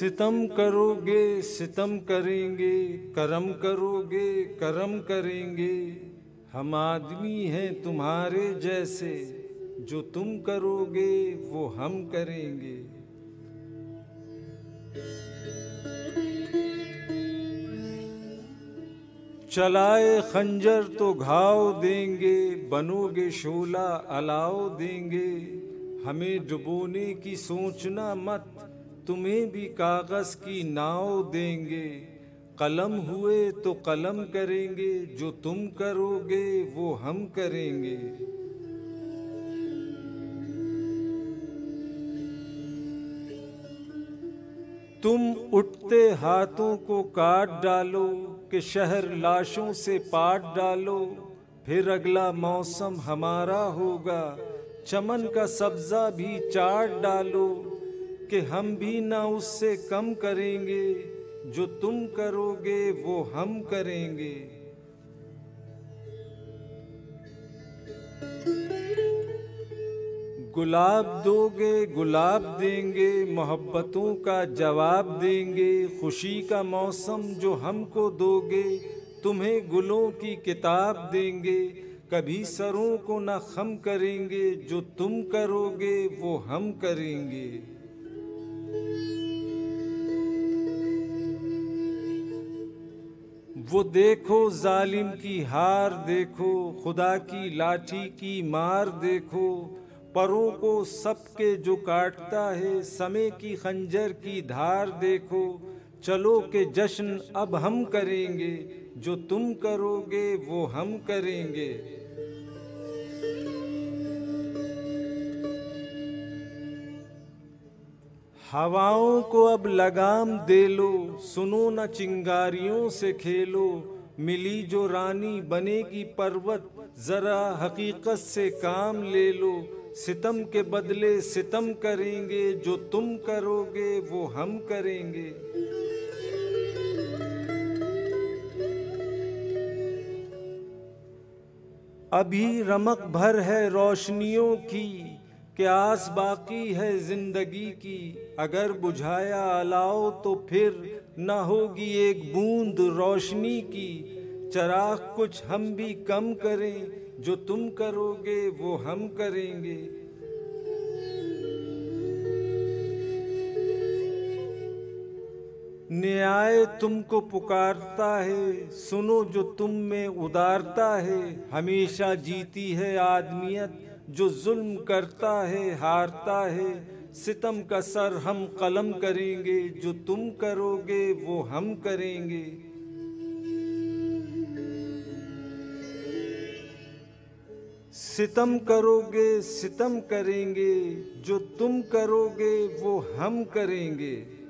सितम करोगे सितम करेंगे, करम करोगे करम करेंगे। हम आदमी हैं तुम्हारे जैसे, जो तुम करोगे वो हम करेंगे। चलाए खंजर तो घाव देंगे, बनोगे शोला अलाव देंगे। हमें डुबोने की सोचना मत, तुम्हें भी कागज की नाव देंगे। कलम हुए तो कलम करेंगे, जो तुम करोगे वो हम करेंगे। तुम उठते हाथों को काट डालो, कि शहर लाशों से पाट डालो। फिर अगला मौसम हमारा होगा, चमन का सब्जा भी चाट डालो। कि हम भी ना उससे कम करेंगे, जो तुम करोगे वो हम करेंगे। गुलाब दोगे गुलाब देंगे, मोहब्बतों का जवाब देंगे। खुशी का मौसम जो हमको दोगे, तुम्हें गुलों की किताब देंगे। कभी सरों को न खम करेंगे, जो तुम करोगे वो हम करेंगे। वो देखो जालिम की हार देखो, खुदा की लाठी की मार देखो। परों को सबके जो काटता है, समय की खंजर की धार देखो। चलो के जश्न अब हम करेंगे, जो तुम करोगे वो हम करेंगे। हवाओं को अब लगाम दे लो, सुनो न चिंगारियों से खेलो। मिली जो रानी बनेगी पर्वत, जरा हकीकत से काम ले लो। सितम के बदले सितम करेंगे, जो तुम करोगे वो हम करेंगे। अभी रमक भर है रोशनियों की, कि आस बाकी है जिंदगी की। अगर बुझाया अलाव तो फिर न होगी एक बूंद रोशनी की। चराग कुछ हम भी कम करें, जो तुम करोगे वो हम करेंगे। न्याय तुमको पुकारता है, सुनो जो तुम में उदारता है। हमेशा जीती है आदमियत, जो जुल्म करता है हारता है। सितम का सर हम कलम करेंगे, जो तुम करोगे वो हम करेंगे। सितम करोगे सितम करेंगे, जो तुम करोगे वो हम करेंगे।